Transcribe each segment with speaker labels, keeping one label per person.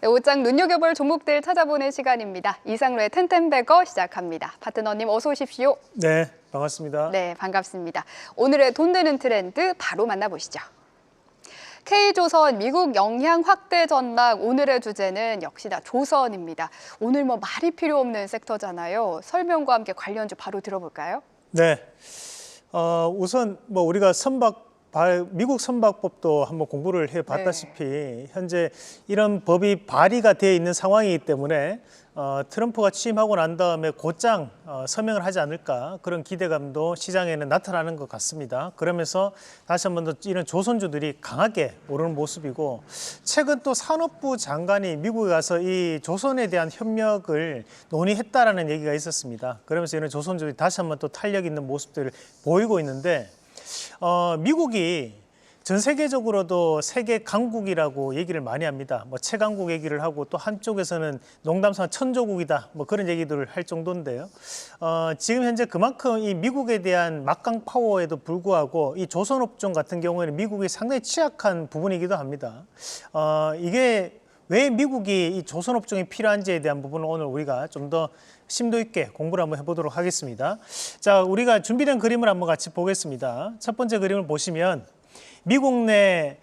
Speaker 1: 네, 옷장 눈여겨볼 종목들 찾아보는 시간입니다. 이상로의 텐텐베거 시작합니다. 파트너님 어서 오십시오.
Speaker 2: 네, 반갑습니다.
Speaker 1: 네, 반갑습니다. 오늘의 돈 되는 트렌드 바로 만나보시죠. K조선 미국 영향 확대 전망, 오늘의 주제는 역시나 조선입니다. 오늘 말이 필요 없는 섹터잖아요. 설명과 함께 관련주 바로 들어볼까요?
Speaker 2: 네, 우선 우리가 미국 선박법도 한번 공부를 해봤다시피 현재 이런 법이 발의가 되어 있는 상황이기 때문에 트럼프가 취임하고 난 다음에 곧장 서명을 하지 않을까 그런 기대감도 시장에는 나타나는 것 같습니다. 그러면서 다시 한 번 더 이런 조선주들이 강하게 오르는 모습이고, 최근 또 산업부 장관이 미국에 가서 이 조선에 대한 협력을 논의했다라는 얘기가 있었습니다. 그러면서 이런 조선주들이 다시 한 번 또 탄력 있는 모습들을 보이고 있는데, 미국이 전 세계적으로도 세계 강국이라고 얘기를 많이 합니다. 최강국 얘기를 하고, 또 한쪽에서는 농담삼아 천조국이다 그런 얘기들을 할 정도인데요. 지금 현재 그만큼 이 미국에 대한 막강 파워에도 불구하고 이 조선업종 같은 경우에는 미국이 상당히 취약한 부분이기도 합니다. 이게 왜 미국이 이 조선업종이 필요한지에 대한 부분을 오늘 우리가 좀 더 심도 있게 공부를 한번 해보도록 하겠습니다. 자, 우리가 준비된 그림을 한번 같이 보겠습니다. 첫 번째 그림을 보시면 미국 내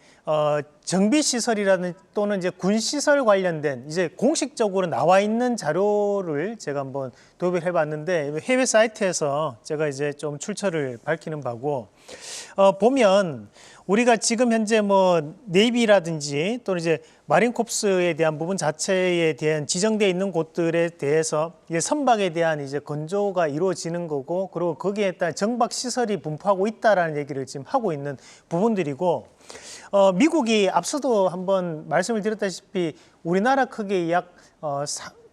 Speaker 2: 정비시설이라든 또는 이제 군시설 관련된 이제 공식적으로 나와 있는 자료를 제가 한번 도입을 해봤는데, 해외 사이트에서 제가 이제 좀 출처를 밝히는 바고, 보면 우리가 지금 현재 네이비라든지 또는 이제 마린콥스에 대한 부분 자체에 대한 지정되어 있는 곳들에 대해서 이제 선박에 대한 이제 건조가 이루어지는 거고, 그리고 거기에 따른 정박 시설이 분포하고 있다라는 얘기를 지금 하고 있는 부분들이고, 미국이 앞서도 한번 말씀을 드렸다시피 우리나라 크기의 약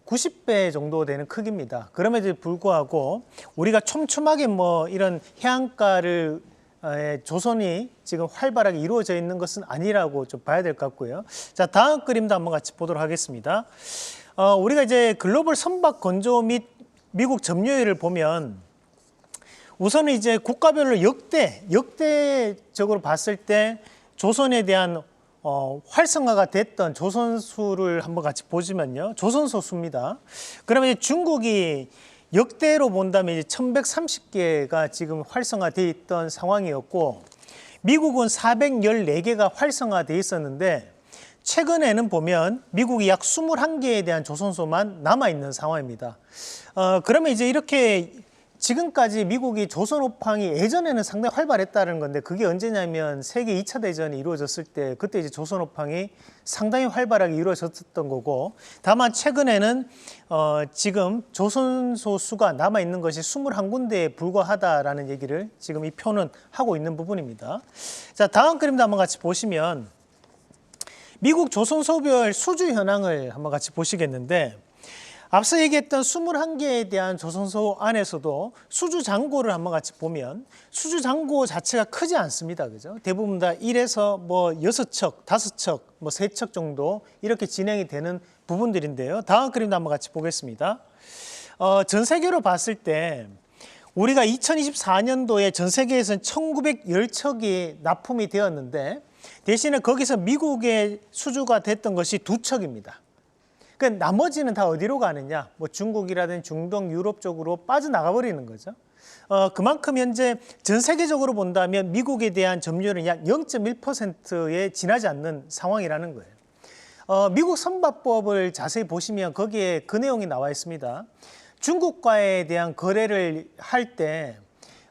Speaker 2: 90배 정도 되는 크기입니다. 그럼에도 불구하고 우리가 촘촘하게 이런 해안가를 조선이 지금 활발하게 이루어져 있는 것은 아니라고 좀 봐야 될 것 같고요. 자, 다음 그림도 한번 같이 보도록 하겠습니다. 우리가 이제 글로벌 선박 건조 및 미국 점유율을 보면, 우선은 이제 국가별로 역대적으로 봤을 때 조선에 대한 활성화가 됐던 조선수를 한번 같이 보시면요, 조선소 수입니다. 그러면 이제 중국이 역대로 본다면 이제 1130개가 지금 활성화되어 있던 상황이었고, 미국은 414개가 활성화되어 있었는데, 최근에는 보면 미국이 약 21개에 대한 조선소만 남아있는 상황입니다. 그러면 이제 이렇게 지금까지 미국이 조선업황이 예전에는 상당히 활발했다는 건데, 그게 언제냐면 세계 2차 대전이 이루어졌을 때, 그때 이제 조선업황이 상당히 활발하게 이루어졌던 거고, 다만 최근에는 지금 조선소 수가 남아있는 것이 21군데에 불과하다라는 얘기를 지금 이 표는 하고 있는 부분입니다. 자, 다음 그림도 한번 같이 보시면 미국 조선소별 수주 현황을 한번 같이 보시겠는데, 앞서 얘기했던 21개에 대한 조선소 안에서도 수주 잔고를 한번 같이 보면 수주 잔고 자체가 크지 않습니다. 그죠? 대부분 다 1에서 6척, 5척, 3척 정도 이렇게 진행이 되는 부분들인데요. 다음 그림도 한번 같이 보겠습니다. 전 세계로 봤을 때 우리가 2024년도에 전 세계에서는 1910척이 납품이 되었는데, 대신에 거기서 미국의 수주가 됐던 것이 2척입니다. 그러니까 나머지는 다 어디로 가느냐? 중국이라든지 중동, 유럽 쪽으로 빠져나가 버리는 거죠. 그만큼 현재 전 세계적으로 본다면 미국에 대한 점유율은 약 0.1%에 지나지 않는 상황이라는 거예요. 미국 선박법을 자세히 보시면 거기에 그 내용이 나와 있습니다. 중국과에 대한 거래를 할 때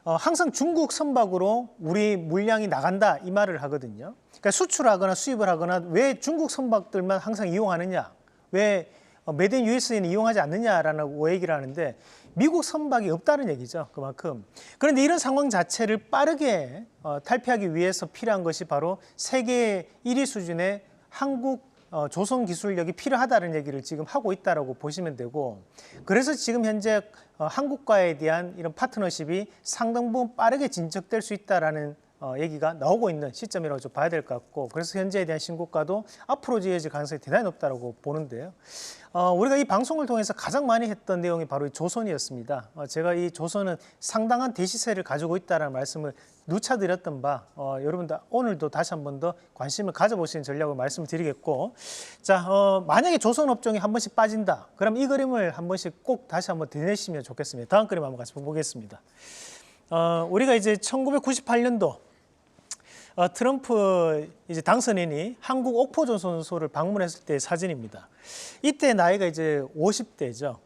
Speaker 2: 항상 중국 선박으로 우리 물량이 나간다 이 말을 하거든요. 그러니까 수출하거나 수입을 하거나 왜 중국 선박들만 항상 이용하느냐? 왜 메이드 인 USA는 이용하지 않느냐라고 얘기를 하는데, 미국 선박이 없다는 얘기죠. 그만큼. 그런데 이런 상황 자체를 빠르게 탈피하기 위해서 필요한 것이 바로 세계 1위 수준의 한국 조선 기술력이 필요하다는 얘기를 지금 하고 있다고 보시면 되고, 그래서 지금 현재 한국과에 대한 이런 파트너십이 상당 부분 빠르게 진척될 수 있다라는 얘기가 나오고 있는 시점이라고 좀 봐야 될 것 같고, 그래서 현재에 대한 신고가도 앞으로 이어질 가능성이 대단히 높다고 보는데요. 우리가 이 방송을 통해서 가장 많이 했던 내용이 바로 이 조선이었습니다. 제가 이 조선은 상당한 대시세를 가지고 있다는 말씀을 누차 드렸던 바, 여러분들 오늘도 다시 한 번 더 관심을 가져보시는 전략을 말씀드리겠고, 자, 만약에 조선 업종이 한 번씩 빠진다, 그럼 이 그림을 한 번씩 꼭 다시 한번 되뇌시면 좋겠습니다. 다음 그림 한번 같이 보겠습니다. 우리가 이제 1998년도 트럼프 이제 당선인이 한국 옥포조선소를 방문했을 때의 사진입니다. 이때 나이가 이제 50대죠.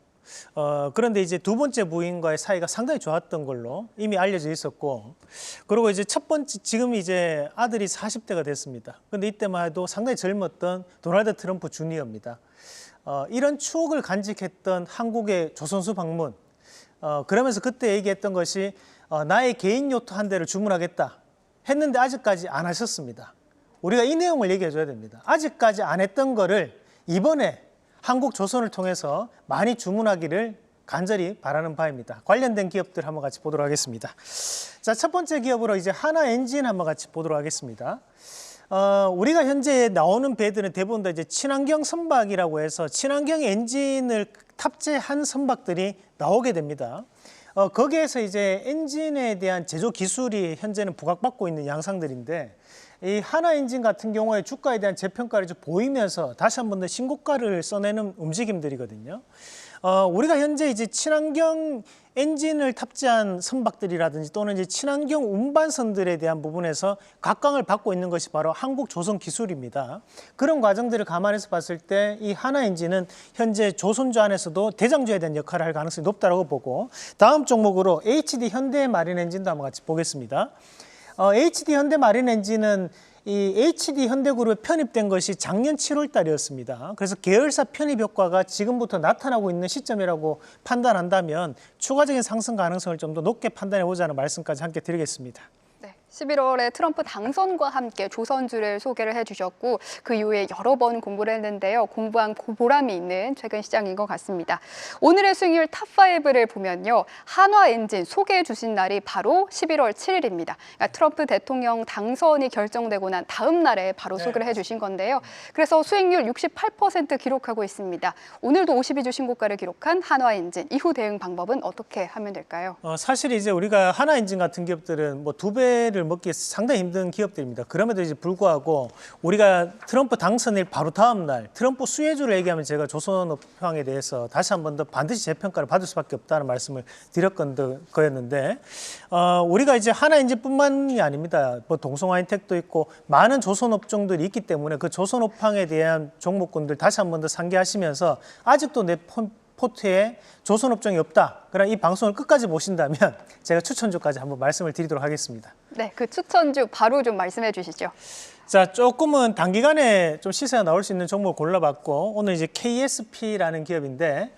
Speaker 2: 그런데 이제 두 번째 부인과의 사이가 상당히 좋았던 걸로 이미 알려져 있었고, 그리고 이제 첫 번째, 지금 이제 아들이 40대가 됐습니다. 근데 이때만 해도 상당히 젊었던 도널드 트럼프 주니어입니다. 이런 추억을 간직했던 한국의 조선소 방문, 그러면서 그때 얘기했던 것이 나의 개인 요트 한 대를 주문하겠다 했는데 아직까지 안 하셨습니다. 우리가 이 내용을 얘기해 줘야 됩니다. 아직까지 안 했던 거를 이번에 한국 조선을 통해서 많이 주문하기를 간절히 바라는 바입니다. 관련된 기업들 한번 같이 보도록 하겠습니다. 자, 첫 번째 기업으로 이제 하나엔진 한번 같이 보도록 하겠습니다. 우리가 현재 나오는 배들은 대부분 다 이제 친환경 선박이라고 해서 친환경 엔진을 탑재한 선박들이 나오게 됩니다. 거기에서 이제 엔진에 대한 제조 기술이 현재는 부각받고 있는 양상들인데, 이 하나엔진 같은 경우에 주가에 대한 재평가를 좀 보이면서 다시 한 번 더 신고가를 써내는 움직임들이거든요. 우리가 현재 이제 친환경 엔진을 탑재한 선박들이라든지 또는 이제 친환경 운반선들에 대한 부분에서 각광을 받고 있는 것이 바로 한국 조선 기술입니다. 그런 과정들을 감안해서 봤을 때 이 하나엔진은 현재 조선주 안에서도 대장주에 대한 역할을 할 가능성이 높다고 보고, 다음 종목으로 HD 현대마린엔진도 한번 같이 보겠습니다. HD 현대마린엔진은 이 HD 현대그룹에 편입된 것이 작년 7월 달이었습니다. 그래서 계열사 편입 효과가 지금부터 나타나고 있는 시점이라고 판단한다면 추가적인 상승 가능성을 좀 더 높게 판단해 보자는 말씀까지 함께 드리겠습니다.
Speaker 1: 네, 11월에 트럼프 당선과 함께 조선주를 소개를 해주셨고, 그 이후에 여러 번 공부를 했는데요. 공부한 보람이 있는 최근 시장인 것 같습니다. 오늘의 수익률 탑5를 보면요. 한화엔진 소개해 주신 날이 바로 11월 7일입니다. 그러니까 트럼프 대통령 당선이 결정되고 난 다음 날에 바로 소개를 해주신 건데요. 그래서 수익률 68% 기록하고 있습니다. 오늘도 52주 신고가를 기록한 한화엔진, 이후 대응 방법은 어떻게 하면 될까요?
Speaker 2: 사실 이제 우리가 하나엔진 같은 기업들은 뭐 2배를 먹기 상당히 힘든 기업들입니다. 그럼에도 이제 불구하고 우리가 트럼프 당선일 바로 다음 날 트럼프 수혜주를 얘기하면 제가 조선업황에 대해서 다시 한 번 더 반드시 재평가를 받을 수밖에 없다는 말씀을 드렸던 거였는데, 우리가 이제 하나엔진뿐만이 아닙니다. 뭐 동성화인텍도 있고 많은 조선업종들이 있기 때문에 그 조선업황에 대한 종목군들 다시 한 번 더 상기하시면서 아직도 내 포트에 조선업종이 없다, 그럼 이 방송을 끝까지 보신다면 제가 추천주까지 한번 말씀을 드리도록 하겠습니다.
Speaker 1: 네, 그 추천주 바로 좀 말씀해 주시죠.
Speaker 2: 자, 조금은 단기간에 좀 시세가 나올 수 있는 종목을 골라봤고, 오늘 이제 KSP라는 기업인데,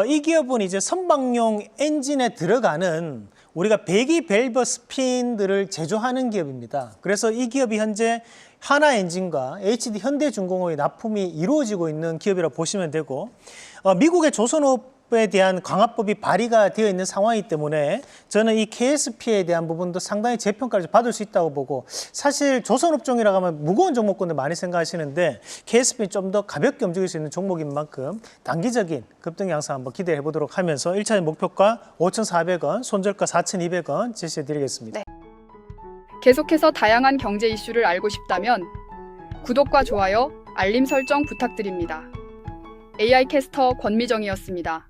Speaker 2: 이 기업은 이제 선박용 엔진에 들어가는 우리가 배기 밸브 스핀들을 제조하는 기업입니다. 그래서 이 기업이 현재 하나엔진과 HD 현대중공업의 납품이 이루어지고 있는 기업이라고 보시면 되고, 미국의 조선업에 대한 강화법이 발의가 되어 있는 상황이기 때문에 저는 이 KSP에 대한 부분도 상당히 재평가를 받을 수 있다고 보고, 사실 조선업종이라고 하면 무거운 종목군들 많이 생각하시는데 KSP는 좀 더 가볍게 움직일 수 있는 종목인 만큼 단기적인 급등 양상 한번 기대해 보도록 하면서 1차적 목표가 5,400원, 손절가 4,200원 제시해 드리겠습니다.
Speaker 1: 네. 계속해서 다양한 경제 이슈를 알고 싶다면 구독과 좋아요, 알림 설정 부탁드립니다. AI 캐스터 권미정이었습니다.